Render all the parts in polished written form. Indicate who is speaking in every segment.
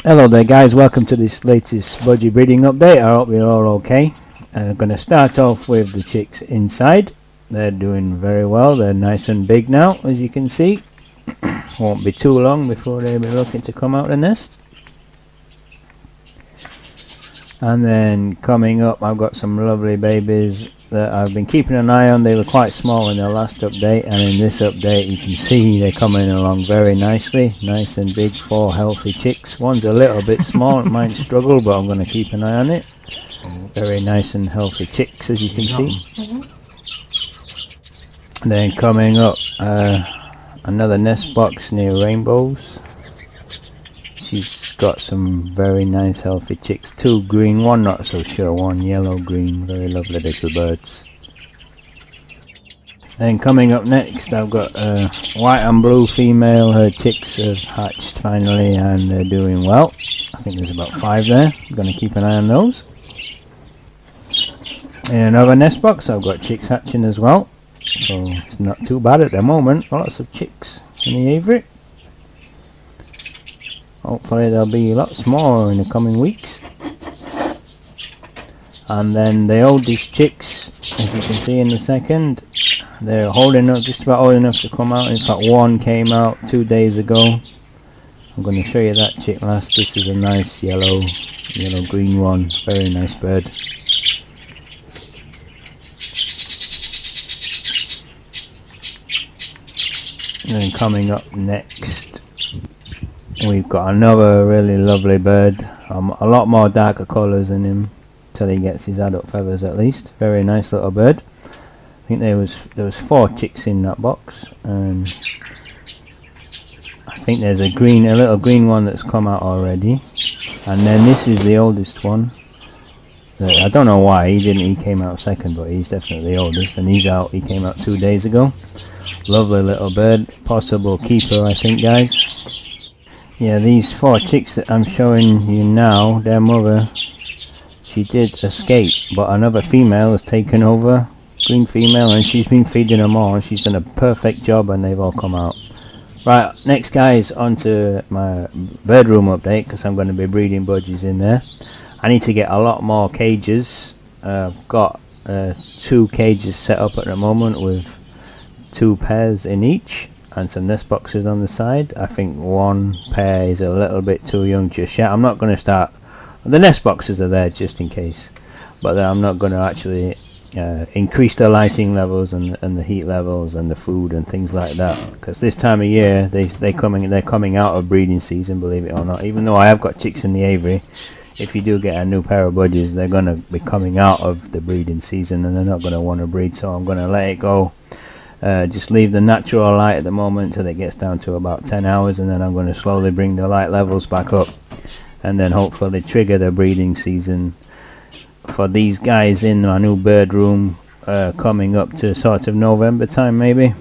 Speaker 1: Hello there guys, welcome to this latest Budgie breeding update. I hope you're all okay. I'm going to start off with the chicks inside. They're doing very well, they're nice and big now as you can see. Won't be too long before they'll be looking to come out the nest. And then coming up I've got some lovely babies that I've been keeping an eye on. They were quite small in their last update, and in this update you can see they're coming along very nicely. Nice and big, 4 healthy chicks. One's a little bit small, it might struggle, but I'm going to keep an eye on it. Very nice and healthy chicks as you can see. Then coming up, another nest box near Rainbows. She's got some very nice healthy chicks. 2 green, one not so sure, one yellow green. Very lovely little birds. Then coming up next I've got a white and blue female. Her chicks have hatched finally and they're doing well. I think there's about 5 there. I'm going to keep an eye on those. In another nest box I've got chicks hatching as well. So it's not too bad at the moment. Lots of chicks in the aviary. Hopefully they'll be a lot smaller in the coming weeks. And then the oldest chicks, as you can see in a second, they're holding up, just about old enough to come out. In fact, one came out 2 days ago. I'm going to show you that chick last. This is a nice yellow green one. Very nice bird. And then coming up next, we've got another really lovely bird. A lot more darker colours in him till he gets his adult feathers at least. Very nice little bird. I think there was 4 chicks in that box, and I think there's a little green one that's come out already. And then this is the oldest one. I don't know why he came out second, but he's definitely the oldest, and he's out. He came out 2 days ago. Lovely little bird, possible keeper I think, guys. Yeah, these 4 chicks that I'm showing you now, their mother, she did escape, but another female has taken over, green female, and she's been feeding them all, and she's done a perfect job, and they've all come out. Right, next guys, on to my bird room update, because I'm going to be breeding budgies in there. I need to get a lot more cages. I've got 2 cages set up at the moment with 2 pairs in each, and some nest boxes on the side. I think 1 pair is a little bit too young just yet. I'm not going to start. The nest boxes are there just in case, but I'm not going to actually increase the lighting levels and the heat levels and the food and things like that, because this time of year they're coming out of breeding season, believe it or not. Even though I have got chicks in the aviary, if you do get a new pair of budgies, they're going to be coming out of the breeding season and they're not going to want to breed, so I'm going to let it go. Just leave the natural light at the moment till it gets down to about 10 hours, and then I'm going to slowly bring the light levels back up, and then hopefully trigger the breeding season for these guys in my new bird room coming up to sort of November time maybe.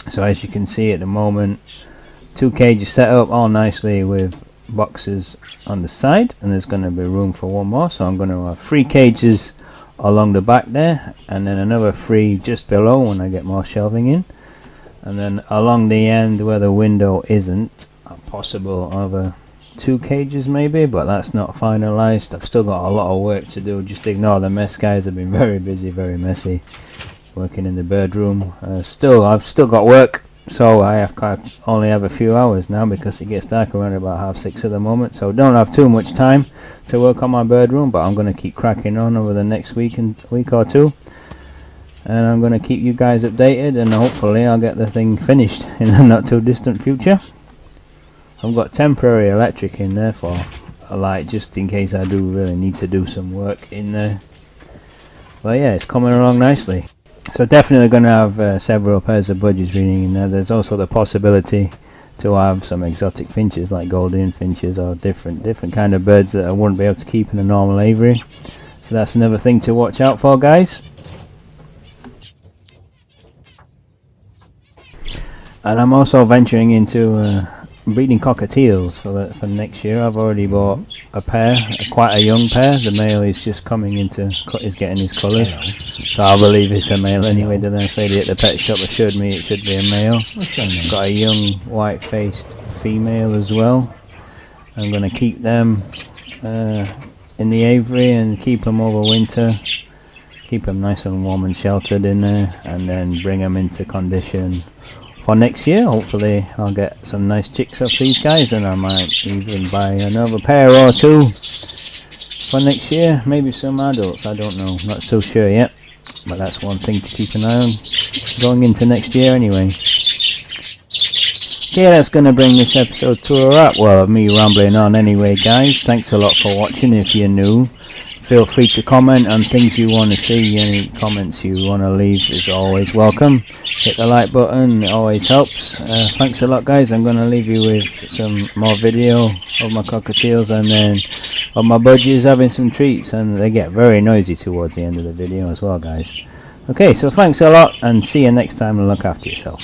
Speaker 1: So as you can see at the moment, 2 cages set up all nicely with boxes on the side, and there's going to be room for 1 more, so I'm going to have 3 cages along the back there, and then another 3 just below when I get more shelving in, and then along the end where the window isn't, possible over 2 cages maybe, but that's not finalized. I've still got a lot of work to do. Just ignore the mess, guys. I've been very busy, very messy working in the bird room. I've still got work, so I only have a few hours now because it gets dark around about 6:30 at the moment, so don't have too much time to work on my bird room, but I'm going to keep cracking on over the next week or 2, and I'm going to keep you guys updated, and hopefully I'll get the thing finished in the not too distant future. I've got temporary electric in there for a light just in case I do really need to do some work in there, but yeah, it's coming along nicely. So definitely going to have several pairs of budgies breeding in there. There's also the possibility to have some exotic finches like golden finches or different kind of birds that I wouldn't be able to keep in a normal aviary. So that's another thing to watch out for, guys. And I'm also venturing into breeding cockatiels for next year. I've already bought a pair, quite a young pair. The male is just coming into, is getting his colours, so I believe it's a male anyway. The nice lady at the pet shop assured me it should be a male. Got a young white-faced female as well. I'm going to keep them in the aviary and keep them over winter. Keep them nice and warm and sheltered in there, and then bring them into condition for next year. Hopefully I'll get some nice chicks off these guys, and I might even buy another pair or two for next year. Maybe some adults, I don't know, not so sure yet, but that's one thing to keep an eye on going into next year anyway. Okay, that's going to bring this episode to a wrap. Well, me rambling on anyway, guys. Thanks a lot for watching. If you're new, feel free to comment on things you want to see. Any comments you want to leave is always welcome. Hit the like button, it always helps. Thanks a lot, guys. I'm going to leave you with some more video of my cockatiels, and then of my budgies having some treats, and they get very noisy towards the end of the video as well, guys. Okay, so thanks a lot, and see you next time, and look after yourself.